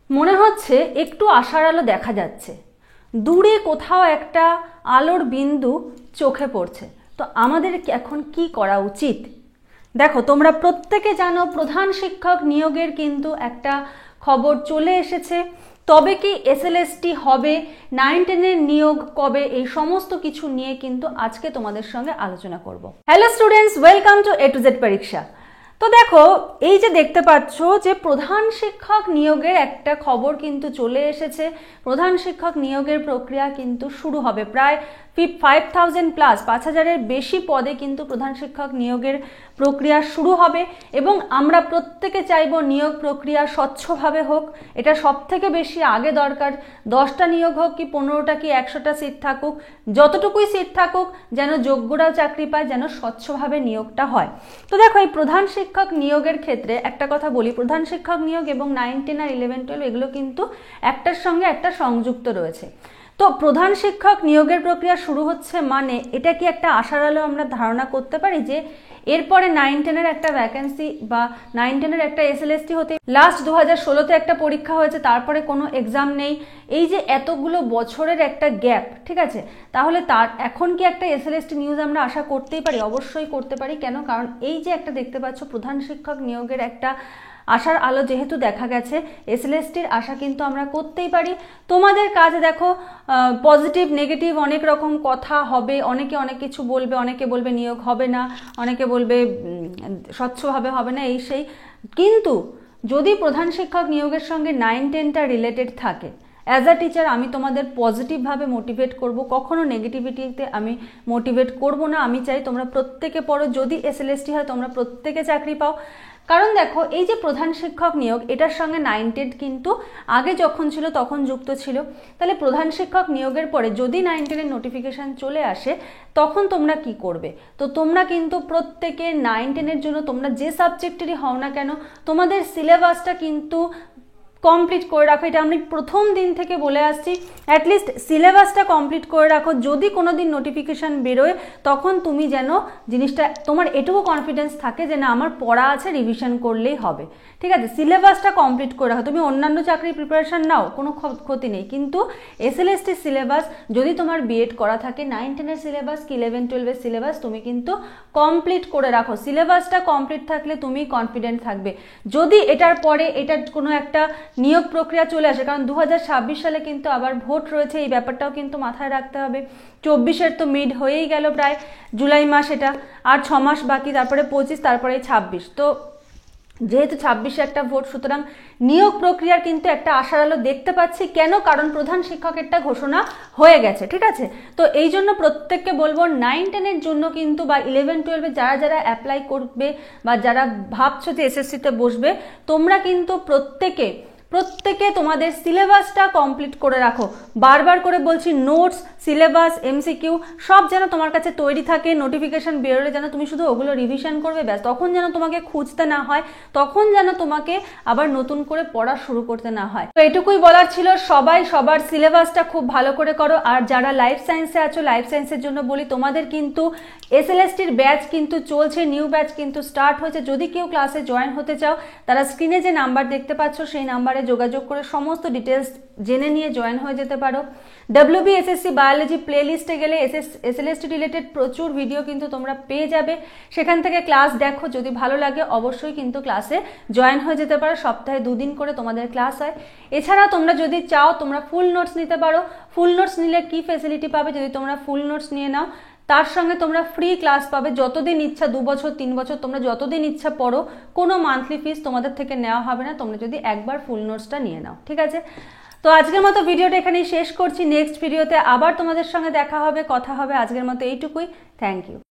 মনে হচ্ছে একটু আশার আলো দেখা যাচ্ছে, দূরে কোথাও একটা আলোর বিন্দু চোখে পড়ছে। তো আমাদের এখন কি করা উচিত? দেখো, তোমরা প্রত্যেকে জানো প্রধান শিক্ষক নিয়োগের কিন্তু একটা খবর চলে এসেছে। তবে কি এসএলএসটি হবে, 9-10 নিয়োগ কবে, এই সমস্ত কিছু নিয়ে কিন্তু আজকে তোমাদের সঙ্গে আলোচনা করব। Hello students, welcome to A to Z পরীক্ষা। তো দেখো, এই যে দেখতে পাচ্ছ যে প্রধান শিক্ষক নিয়োগের একটা খবর কিন্তু চলে এসেছে। প্রধান শিক্ষক নিয়োগের প্রক্রিয়া কিন্তু শুরু হবে। প্রায় 5000 প্লাস 5000-এর বেশি পদে কিন্তু প্রধান শিক্ষক নিয়োগের প্রক্রিয়া শুরু হবে এবং আমরা প্রত্যেকে চাইব নিয়োগ প্রক্রিয়া স্বচ্ছভাবে হোক। এটা সব থেকে বেশি আগে দরকার। 10টা নিয়োগ হোক কি 15টা কি 100টা সিট থাকুক, যতটুকুই সিট থাকুক, যেন যোগ্যরাও চাকরি পায়, যেন স্বচ্ছভাবে নিয়োগটা হয়। তো দেখো, এই প্রধান শিক্ষক নিয়োগের ক্ষেত্রে একটা কথা বলি, প্রধান শিক্ষক নিয়োগ এবং 9-10 আর 11-12 এগুলো কিন্তু একটার সঙ্গে একটা সংযুক্ত রয়েছে। তো প্রধান শিক্ষক নিয়োগের প্রক্রিয়া শুরু হচ্ছে মানে এটা কি একটা আশার আলো আমরা ধারণা করতে পারি যে এরপরে 9-10-এর একটা ভ্যাকেন্সি বা 9-10-এর একটা এসএলএসটি হতে, লাস্ট 2016-তে একটা পরীক্ষা হয়েছে, তারপরে কোনো এক্সাম নেই, এই যে এতগুলো বছরের একটা গ্যাপ, ঠিক আছে, তাহলে তার এখন কি একটা এসএলএসটি নিউজ আমরা আশা করতেই পারি? অবশ্যই করতে পারি। কেন? কারণ এই যে একটা দেখতে পাচ্ছ প্রধান শিক্ষক নিয়োগের একটা আশার আলো যেহেতু দেখা গেছে, এসএলএসটির আশা কিন্তু আমরা করতেই পারি। তোমাদের কাজ দেখো, পজিটিভ নেগেটিভ অনেক রকম কথা হবে, অনেকে অনেক কিছু বলবে, অনেকে বলবে নিয়োগ হবে না, অনেকে বলবে স্বচ্ছভাবে হবে না, এই সেই। কিন্তু যদি প্রধান শিক্ষক নিয়োগের সঙ্গে 9-10টা রিলেটেড থাকে, অ্যাজ আ টিচার আমি তোমাদের পজিটিভভাবে মোটিভেট করব, কখনো নেগেটিভিটিতে আমি মোটিভেট করব না। আমি চাই তোমরা প্রত্যেকে পড়ো, যদি এসএলএসটি হয় তোমরা প্রত্যেকে চাকরি পাও। কারণ দেখো, এই যে প্রধান শিক্ষক নিয়োগ, এটার সঙ্গে 9-10 কিন্তু আগে যখন ছিল তখন যুক্ত ছিল। তাহলে প্রধান শিক্ষক নিয়োগের পরে যদি 9-10-এর নোটিফিকেশান চলে আসে, তখন তোমরা কি করবে? তো তোমরা কিন্তু প্রত্যেকে 9-10-এর জন্য তোমরা যে সাবজেক্টেরই হও না কেন, তোমাদের সিলেবাসটা কিন্তু কমপ্লিট করে রাখো। এটা আমি প্রথম দিন থেকে বলে আসছি, অ্যাটলিস্ট সিলেবাসটা কমপ্লিট করে রাখো। যদি কোনো দিন নোটিফিকেশান বেরোয়, তখন তুমি যেন জিনিসটা তোমার এটুকু কনফিডেন্স থাকে যে না, আমার পড়া আছে, রিভিশন করলেই হবে, ঠিক আছে। সিলেবাসটা কমপ্লিট করে রাখো। তুমি অন্যান্য চাকরির প্রিপারেশান নাও, কোনো ক্ষতি নেই, কিন্তু এসএলএসটির সিলেবাস যদি তোমার বিএড করা থাকে, 9-10-এর সিলেবাস কি 11-12-এর সিলেবাস তুমি কিন্তু কমপ্লিট করে রাখো। সিলেবাসটা কমপ্লিট থাকলে তুমি কনফিডেন্ট থাকবে। যদি এটার পরে এটার কোনো একটা নিয়োগ প্রক্রিয়া চলে আসে, কারণ 2026 সালে কিন্তু আবার ভোট রয়েছে, এই ব্যাপারটাও কিন্তু মাথায় রাখতে হবে। 24-এর তো মিড হয়েই গেল, প্রায় জুলাই মাস, এটা আর 6 মাস বাকি, তারপরে 25, তারপরে 26। তো যেহেতু 26-এ একটা ভোট, সুতরাং নিয়োগ প্রক্রিয়ার কিন্তু একটা আশার আলো দেখতে পাচ্ছি। কেন? কারণ প্রধান শিক্ষকেরটা ঘোষণা হয়ে গেছে, ঠিক আছে। তো এই জন্য প্রত্যেককে বলবো 9-10-এর জন্য কিন্তু বা 11-12-এ যারা যারা অ্যাপ্লাই করবে বা যারা ভাবছো যে এসএসসিতে বসবে, তোমরা কিন্তু প্রত্যেকে তোমাদের সিলেবাসটা কমপ্লিট করে রাখো। বারবার করে বলছি, নোটস, সিলেবাস, এমসিকিউ সব যেন তোমার কাছে তৈরি থাকে। নোটিফিকেশন বেরোলে যেন তুমি শুধু ওগুলো রিভিশন করবে, ব্যাস, তখন যেন তোমাকে খুঁজতে না হয়, তখন যেন তোমাকে আবার নতুন করে পড়া শুরু করতে না হয়। তো এটুকুই বলার ছিল। সবাই সবার সিলেবাসটা খুব ভালো করে করো। আর যারা লাইফ সায়েন্সে আছো, লাইফ সায়েন্সের জন্য বলি, তোমাদের কিন্তু এসএলএসটির ব্যাচ কিন্তু চলছে, নিউ ব্যাচ কিন্তু স্টার্ট হয়েছে। যদি কেউ ক্লাসে জয়েন হতে চাও, তারা স্ক্রিনে যে নাম্বার দেখতে পাচ্ছ সেই নাম্বারে যোগাযোগ করে সমস্ত ডিটেলস জেনে নিয়ে জয়েন হয়ে যেতে পারো। WBSSC বায়োলজি প্লে লিস্টে গেলে এসএলএসটি রিলেটেড প্রচুর ভিডিও কিন্তু তোমরা পেয়ে যাবে। সেখান থেকে ক্লাস দেখো, যদি ভালো লাগে অবশ্যই কিন্তু ক্লাসে জয়েন হয়ে যেতে পারো। সপ্তাহে 2 দিন করে তোমাদের ক্লাস হয়। এছাড়া তোমরা যদি চাও তোমরা ফুল নোটস নিতে পারো। ফুল নোটস নিলে কি ফেসিলিটি পাবে? যদি তোমরা ফুল নোটস নিয়ে নাও, তার সঙ্গে তোমরা ফ্রি ক্লাস পাবে যতদিন ইচ্ছা, 2 বছর 3 বছর তোমরা যতদিন ইচ্ছা পড়ো, কোনো মান্থলি ফিস তোমাদের থেকে নেওয়া হবে না, তোমরা যদি একবার ফুল নোটসটা নিয়ে নাও, ঠিক আছে। তো আজকের মতো ভিডিওটা এখানেই শেষ করছি। নেক্সট ভিডিওতে আবার তোমাদের সঙ্গে দেখা হবে, কথা হবে। আজকের মতো এইটুকুই। Thank you.